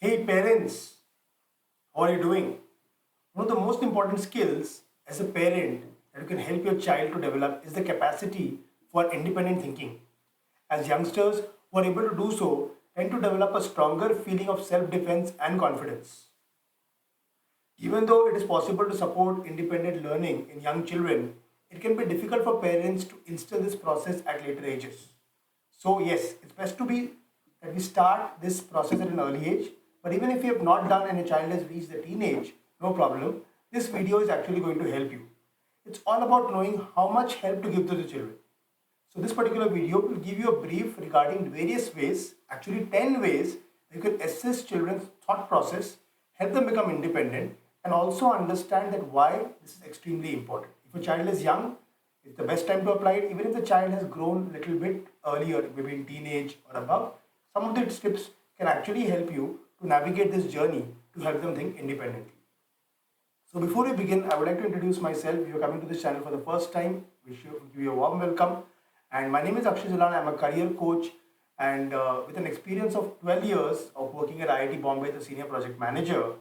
Hey parents, how are you doing? One of the most important skills as a parent that you can help your child to develop is the capacity for independent thinking. As youngsters who are able to do so tend to develop a stronger feeling of self defense and confidence. Even though it is possible to support independent learning in young children, it can be difficult for parents to instill this process at later ages. So yes, it's best to be that we start this process at an early age. But even if you have not done and your child has reached the teenage, no problem. This video is actually going to help you. It's all about knowing how much help to give to the children. So this particular video will give you a brief regarding various ways, actually 10 ways you can assist children's thought process, help them become independent, and also understand that why this is extremely important. If a child is young, it's the best time to apply it. Even if the child has grown a little bit earlier, maybe in teenage or above, some of these tips can actually help you to navigate this journey to help them think independently. So before we begin, I would like to introduce myself. If you're coming to this channel for the first time, give you a warm welcome. And my name is Akshay Jalan. I'm a career coach and with an experience of 12 years of working at IIT Bombay as a senior project manager,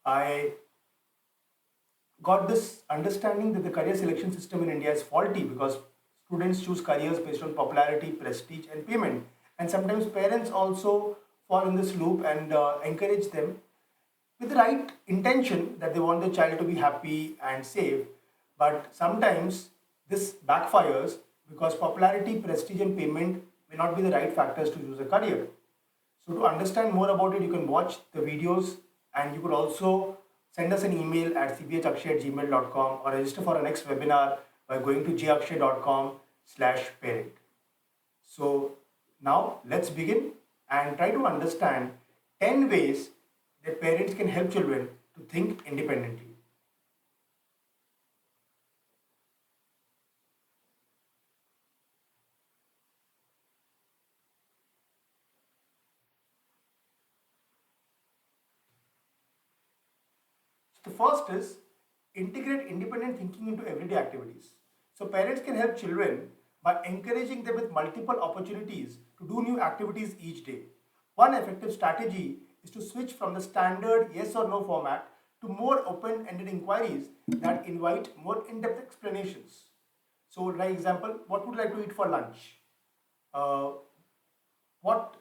I got this understanding that the career selection system in India is faulty because students choose careers based on popularity, prestige, and payment. And sometimes parents also fall in this loop and encourage them with the right intention that they want their child to be happy and safe. But sometimes this backfires because popularity, prestige, and payment may not be the right factors to choose a career. So to understand more about it, you can watch the videos and you could also send us an email at cbhakshay@gmail.com or register for our next webinar by going to jakshay.com/parent. So now let's begin and try to understand 10 ways that parents can help children to think independently. So the first is integrate independent thinking into everyday activities. So parents can help children by encouraging them with multiple opportunities to do new activities each day. One effective strategy is to switch from the standard yes or no format to more open-ended inquiries that invite more in-depth explanations. So, like example, what would you like to eat for lunch? Uh, what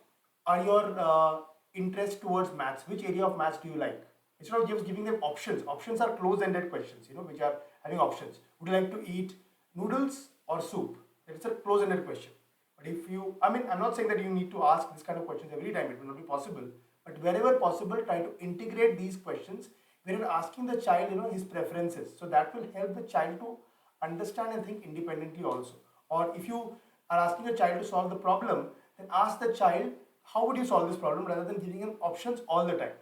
are your interests towards maths? Which area of maths do you like? Instead of just giving them options are close-ended questions, which are having options. Would you like to eat noodles or soup? It's a close-ended question. But if you, I'm not saying that you need to ask this kind of questions every time. It will not be possible. But wherever possible, try to integrate these questions where you're asking the child, his preferences. So that will help the child to understand and think independently also. Or if you are asking a child to solve the problem, then ask the child, how would you solve this problem rather than giving him options all the time.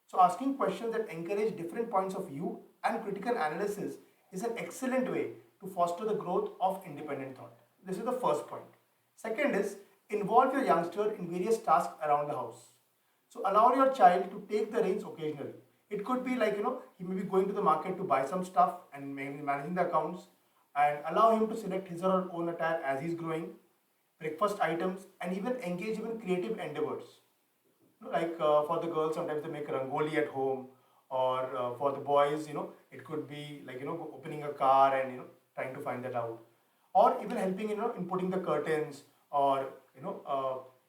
So asking questions that encourage different points of view and critical analysis is an excellent way to foster the growth of independent thought. This is the first point. Second is involve your youngster in various tasks around the house. So allow your child to take the reins occasionally. It could be like, he may be going to the market to buy some stuff and managing the accounts, and allow him to select his or her own attire as he's growing, breakfast items, and even engage in creative endeavors. Like for the girls, sometimes they make rangoli at home, or for the boys, it could be like, opening a car and, trying to find that out, or even helping, in putting the curtains, or,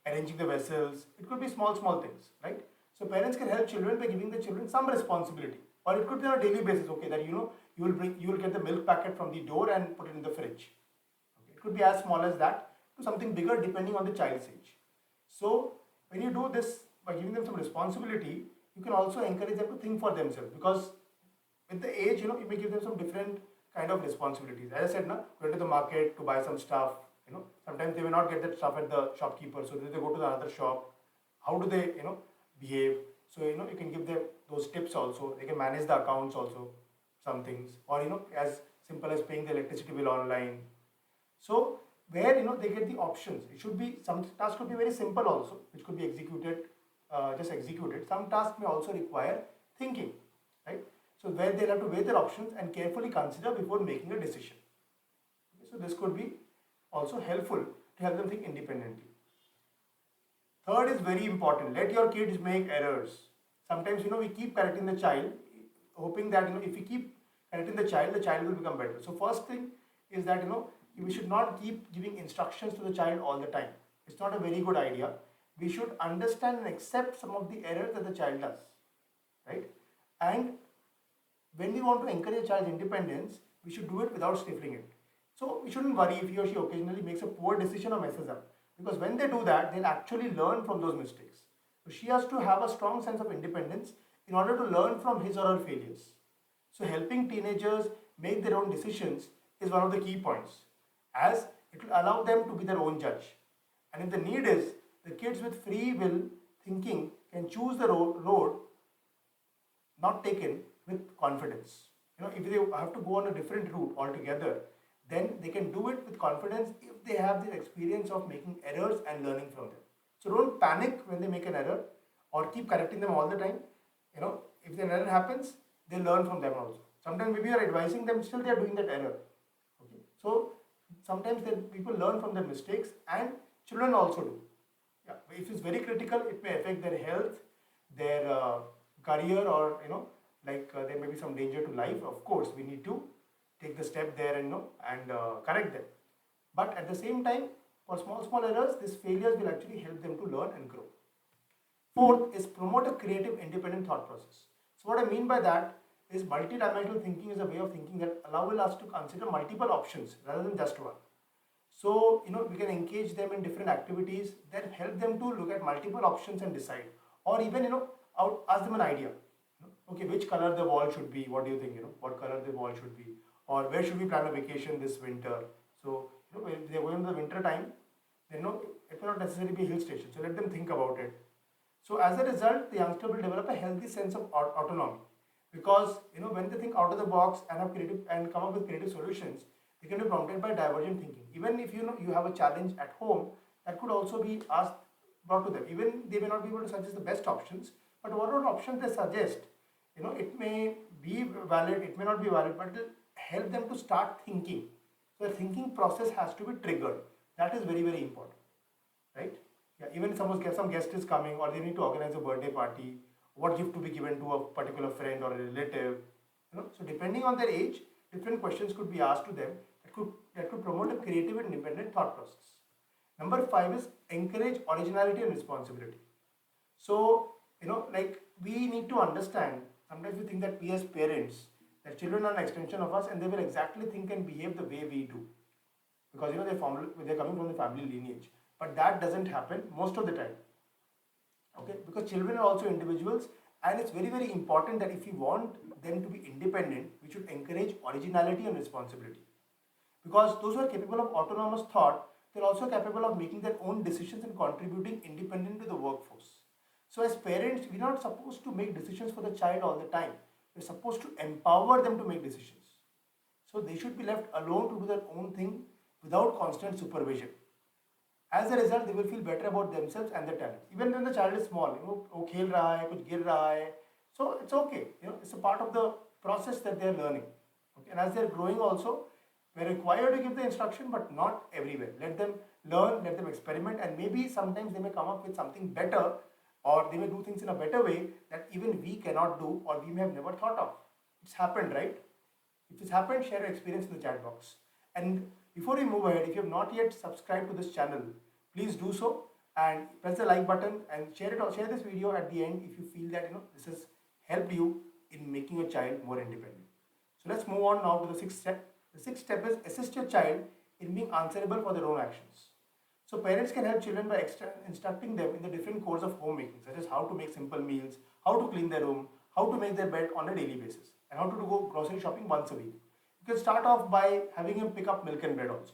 arranging the vessels. It could be small things, right? So parents can help children by giving the children some responsibility, or it could be on a daily basis. Okay, that you will get the milk packet from the door and put it in the fridge. Okay. It could be as small as that to something bigger depending on the child's age. So when you do this by giving them some responsibility, you can also encourage them to think for themselves, because with the age, you may give them some different kind of responsibilities. As I said, na, go to the market to buy some stuff. Sometimes they may not get that stuff at the shopkeeper, so they go to the other shop. How do they, behave? So you can give them those tips also. They can manage the accounts also, some things, or as simple as paying the electricity bill online. So where they get the options. It should be, some tasks could be very simple also, which could be executed, just executed. Some tasks may also require thinking, right? So where they'll have to weigh their options and carefully consider before making a decision. Okay, so this could be also helpful to help them think independently. Third is very important. Let your kids make errors. Sometimes, we keep correcting the child, hoping that, if we keep correcting the child will become better. So first thing is that, we should not keep giving instructions to the child all the time. It's not a very good idea. We should understand and accept some of the errors that the child does, right? And when we want to encourage a child's independence, we should do it without stifling it. So we shouldn't worry if he or she occasionally makes a poor decision or messes up, because when they do that, they'll actually learn from those mistakes. So she has to have a strong sense of independence in order to learn from his or her failures. So helping teenagers make their own decisions is one of the key points, as it will allow them to be their own judge. And if the need is, the kids with free will thinking can choose the road not taken with confidence. If they have to go on a different route altogether, then they can do it with confidence if they have the experience of making errors and learning from them. So don't panic when they make an error or keep correcting them all the time. If an error happens, they learn from them also. Sometimes maybe you are advising them, still they are doing that error. Okay. So sometimes people learn from their mistakes, and children also do. Yeah. If it's very critical, it may affect their health, their career, or there may be some danger to life. Of course, we need to take the step there and correct them. But at the same time, for small errors, these failures will actually help them to learn and grow. Fourth is promote a creative, independent thought process. So what I mean by that is multi-dimensional thinking is a way of thinking that allows us to consider multiple options rather than just one. So, we can engage them in different activities that help them to look at multiple options and decide. Or even, ask them an idea. Okay, which color the wall should be? What do you think, what color the wall should be? Or where should we plan a vacation this winter? So, if they're going in the winter time, then, it will not necessarily be a hill station. So, let them think about it. So, as a result, the youngster will develop a healthy sense of autonomy. Because, when they think out of the box and come up with creative solutions, they can be prompted by divergent thinking. Even if you have a challenge at home, that could also be brought to them. Even they may not be able to suggest the best options, but whatever options they suggest, it may be valid, it may not be valid, but it will help them to start thinking. So the thinking process has to be triggered. That is very, very important, right? Yeah, even suppose some guest is coming, or they need to organize a birthday party, what gift to be given to a particular friend or a relative. So depending on their age, different questions could be asked to them that could promote a creative and independent thought process. Number 5 is encourage originality and responsibility. So, we need to understand, sometimes we think that we as parents, that children are an extension of us and they will exactly think and behave the way we do. Because, they're coming from the family lineage. But that doesn't happen most of the time. Okay, because children are also individuals, and it's very, very important that if we want them to be independent, we should encourage originality and responsibility. Because those who are capable of autonomous thought, they're also capable of making their own decisions and contributing independently to the workforce. So as parents, we're not supposed to make decisions for the child all the time. We're supposed to empower them to make decisions. So they should be left alone to do their own thing without constant supervision. As a result, they will feel better about themselves and their talents. Even when the child is small, वो खेल रहा है, कुछ गिर रहा है, so it's okay. It's a part of the process that they're learning. Okay? And as they're growing also, we're required to give the instruction, but not everywhere. Let them learn, let them experiment, and maybe sometimes they may come up with something better, or they may do things in a better way that even we cannot do, or we may have never thought of. It's happened, right? If it's happened, share your experience in the chat box. And before we move ahead, if you have not yet subscribed to this channel, please do so and press the like button and share this video at the end if you feel that this has helped you in making your child more independent. So let's move on now to the 6th step. The 6th step is assist your child in being answerable for their own actions. So parents can help children by instructing them in the different codes of homemaking, such as how to make simple meals, how to clean their room, how to make their bed on a daily basis, and how to go grocery shopping once a week. You can start off by having him pick up milk and bread also,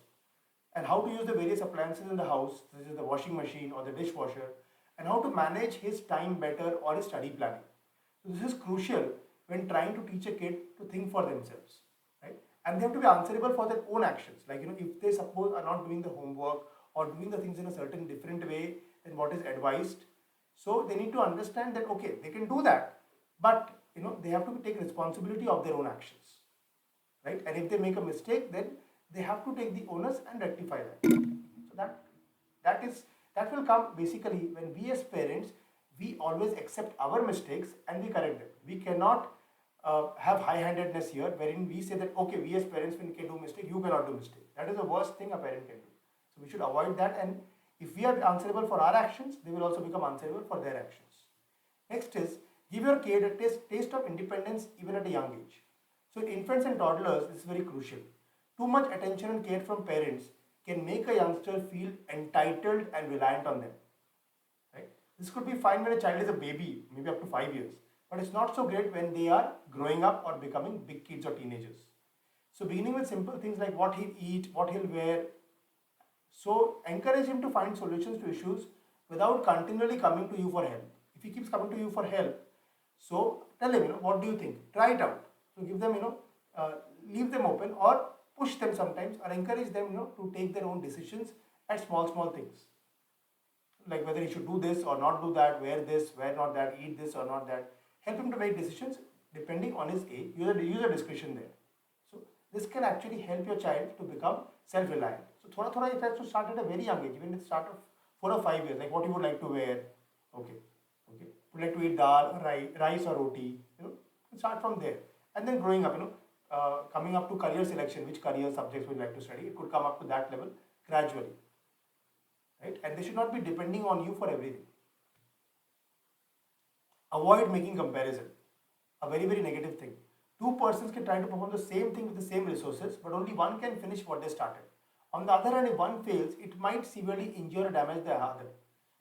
and how to use the various appliances in the house, such as the washing machine or the dishwasher, and how to manage his time better or his study planning. So this is crucial when trying to teach a kid to think for themselves, right? And they have to be answerable for their own actions. Like, if they suppose are not doing the homework or doing the things in a certain different way than what is advised, so they need to understand that, okay, they can do that, but they have to take responsibility of their own actions, right? And if they make a mistake, then they have to take the onus and rectify that. So that will come basically when we as parents we always accept our mistakes and we correct them. We cannot have high-handedness here, wherein we say that okay, we as parents, when we can do mistake, you cannot do mistake. That is the worst thing a parent can do. So we should avoid that. And if we are answerable for our actions, they will also become answerable for their actions. Next is give your kid a taste of independence even at a young age. So infants and toddlers, this is very crucial. Too much attention and care from parents can make a youngster feel entitled and reliant on them. Right? This could be fine when a child is a baby, maybe up to 5 years, but it's not so great when they are growing up or becoming big kids or teenagers. So beginning with simple things like what he'll eat, what he'll wear. So encourage him to find solutions to issues without continually coming to you for help. If he keeps coming to you for help, so tell him, what do you think? Try it out. So give them, leave them open or push them sometimes or encourage them, to take their own decisions at small things. Like whether he should do this or not do that, wear this, wear not that, eat this or not that. Help him to make decisions depending on his age. Use a discretion there. So this can actually help your child to become self-reliant. So thoda it has to start at a very young age, even at the start of 4 or 5 years, like what you would like to wear. Okay. Would like to eat dal or rice or roti. Start from there. And then growing up, coming up to career selection, which career subjects would you like to study, it could come up to that level gradually. Right? And they should not be depending on you for everything. Avoid making comparison. A very negative thing. Two persons can try to perform the same thing with the same resources, but only one can finish what they started. On the other hand, if one fails, it might severely injure or damage the other.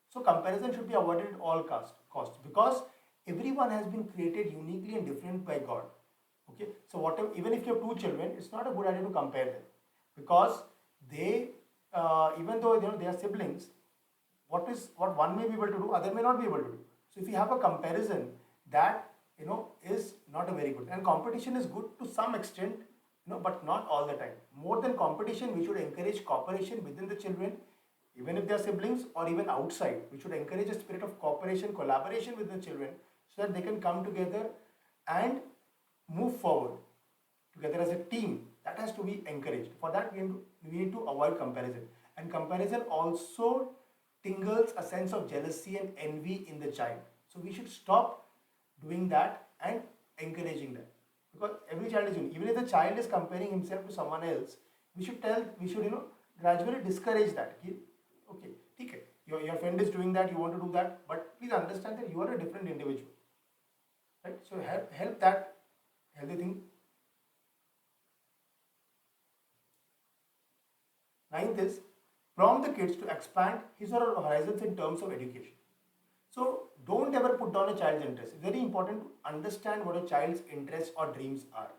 So comparison should be avoided at all costs because everyone has been created uniquely and different by God. Okay, so whatever, even if you have two children, it's not a good idea to compare them because they, even though they are siblings, what one may be able to do, other may not be able to do. So if you have a comparison, that is not a very good. And competition is good to some extent, but not all the time. More than competition, we should encourage cooperation within the children, even if they are siblings or even outside. We should encourage a spirit of cooperation, collaboration with the children so that they can come together and move forward together as a team. That has to be encouraged. For that, we need to avoid comparison. And comparison also tingles a sense of jealousy and envy in the child. So we should stop doing that and encouraging that. Because every child is unique. Even if the child is comparing himself to someone else, we should gradually discourage that. Okay, okay. Your friend is doing that, you want to do that, but please understand that you are a different individual. Right? So help that healthy thing. Ninth is prompt the kids to expand his or her horizons in terms of education. So don't ever put down a child's interest. It's very important to understand what a child's interests or dreams are.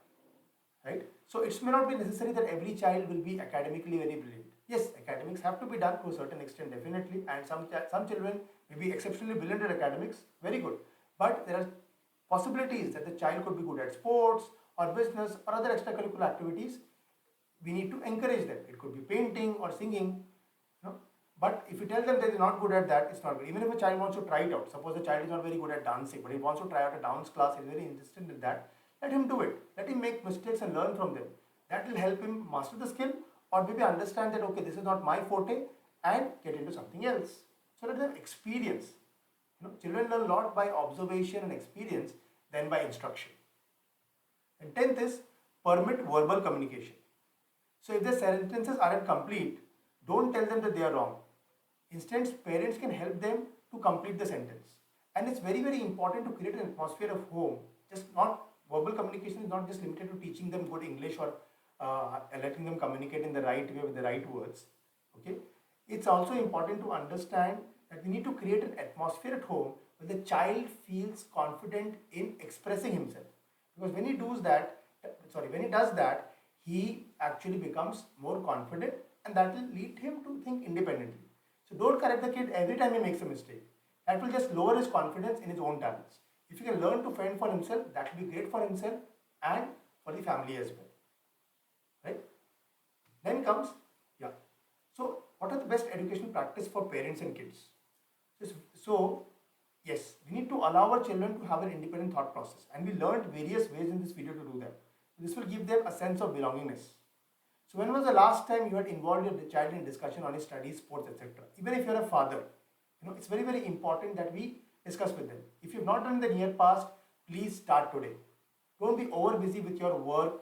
Right? So it may not be necessary that every child will be academically very brilliant. Yes, academics have to be done to a certain extent, definitely, and some children may be exceptionally brilliant at academics, very good. But there are possibilities that the child could be good at sports or business or other extracurricular activities. We need to encourage them. It could be painting or singing. But if you tell them that they're not good at that, it's not good. Even if a child wants to try it out, suppose the child is not very good at dancing, but he wants to try out a dance class, he's very interested in that, let him do it. Let him make mistakes and learn from them. That will help him master the skill or maybe understand that, okay, this is not my forte and get into something else. So let them experience. Children learn a lot by observation and experience than by instruction. And 10th is permit verbal communication. So if the sentences aren't complete, don't tell them that they are wrong. Instead, parents can help them to complete the sentence. And it's very important to create an atmosphere of home. Verbal communication is not just limited to teaching them good English or letting them communicate in the right way with the right words. Okay, it's also important to understand that we need to create an atmosphere at home where the child feels confident in expressing himself. Because when he does that, he actually becomes more confident, and that will lead him to think independently. So don't correct the kid every time he makes a mistake. That will just lower his confidence in his own talents. If he can learn to fend for himself, that will be great for himself and for the family as well. Right? Then comes, so what are the best educational practice for parents and kids? So, yes, we need to allow our children to have an independent thought process. And we learned various ways in this video to do that. This will give them a sense of belongingness. So when was the last time you had involved your child in discussion on his studies, sports, etc.? Even if you're a father, it's very important that we discuss with them. If you've not done in the near past, please start today. Don't be over busy with your work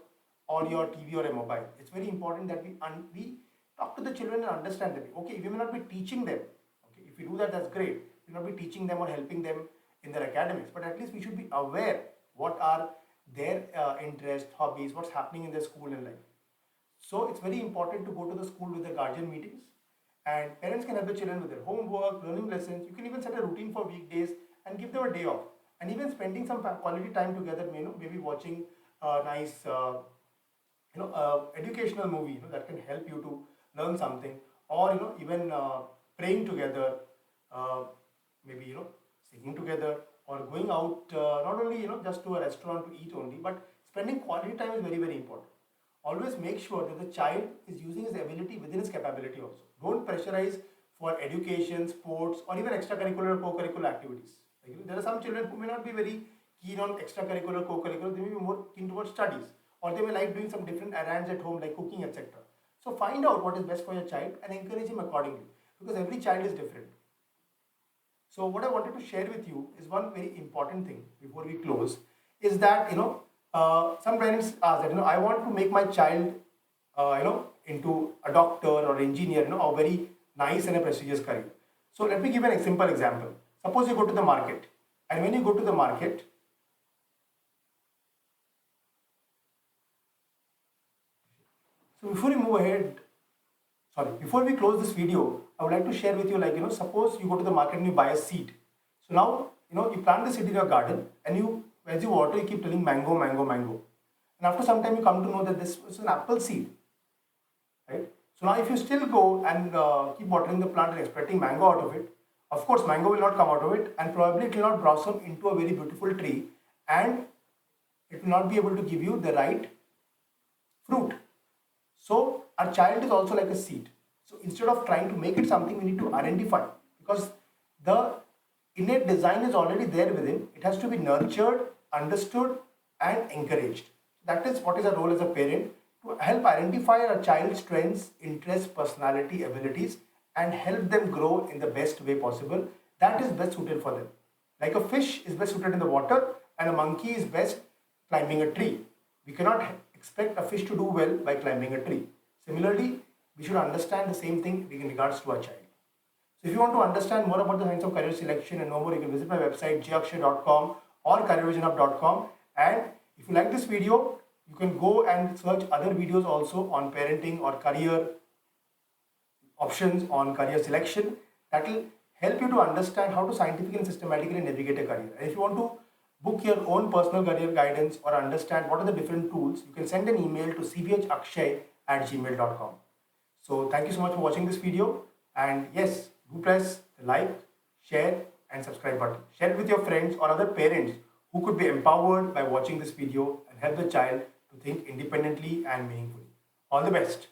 or your TV or a mobile. It's very important that we talk to the children and understand them. Okay, we may not be teaching them. Okay, if we do that, that's great. We will not be teaching them or helping them in their academics, but at least we should be aware what are their interests, hobbies, what's happening in their school and life. So it's very important to go to the school with the guardian meetings, and parents can help the children with their homework, learning lessons. You can even set a routine for weekdays and give them a day off, and even spending some quality time together. Maybe watching a nice, educational movie, that can help you to learn something, or even praying together, uh, maybe singing together, or going out, not only just to a restaurant to eat only, but spending quality time is very, very important. Always make sure that the child is using his ability within his capability also. Don't pressurize for education, sports, or even extracurricular co-curricular activities. There are some children who may not be very keen on extracurricular, co-curricular. They may be more keen towards studies, or they may like doing some different errands at home like cooking, etc. So find out what is best for your child and encourage him accordingly, because every child is different. So what I wanted to share with you is one very important thing before we close, is that some parents ask that I want to make my child into a doctor or engineer, a very nice and a prestigious career. So let me give an simple example. Suppose you go to the market, and when you go to the market, so before we close this video, I would like to share with you, suppose you go to the market and you buy a seed. So now, you plant the seed in your garden, and as you water, you keep telling mango, mango, mango. And after some time, you come to know that this is an apple seed, right? So now if you still go and keep watering the plant and expecting mango out of it, of course, mango will not come out of it, and probably it will not blossom into a very beautiful tree, and it will not be able to give you the right fruit. So our child is also like a seed. So instead of trying to make it something, we need to identify, because the innate design is already there within. It has to be nurtured, understood, and encouraged. That is what is our role as a parent, to help identify our child's strengths, interests, personality, abilities, and help them grow in the best way possible that is best suited for them. Like a fish is best suited in the water, and a monkey is best climbing a tree. We cannot expect a fish to do well by climbing a tree. Similarly, we should understand the same thing in regards to our child. So if you want to understand more about the science of career selection and know more, you can visit my website jakshay.com or careervisionhub.com. And if you like this video, you can go and search other videos also on parenting or career options, on career selection. That will help you to understand how to scientifically and systematically navigate a career. And if you want to book your own personal career guidance or understand what are the different tools, you can send an email to cbhakshay@gmail.com. So thank you so much for watching this video, and yes, do press the like, share and subscribe button. Share it with your friends or other parents who could be empowered by watching this video and help the child to think independently and meaningfully. All the best.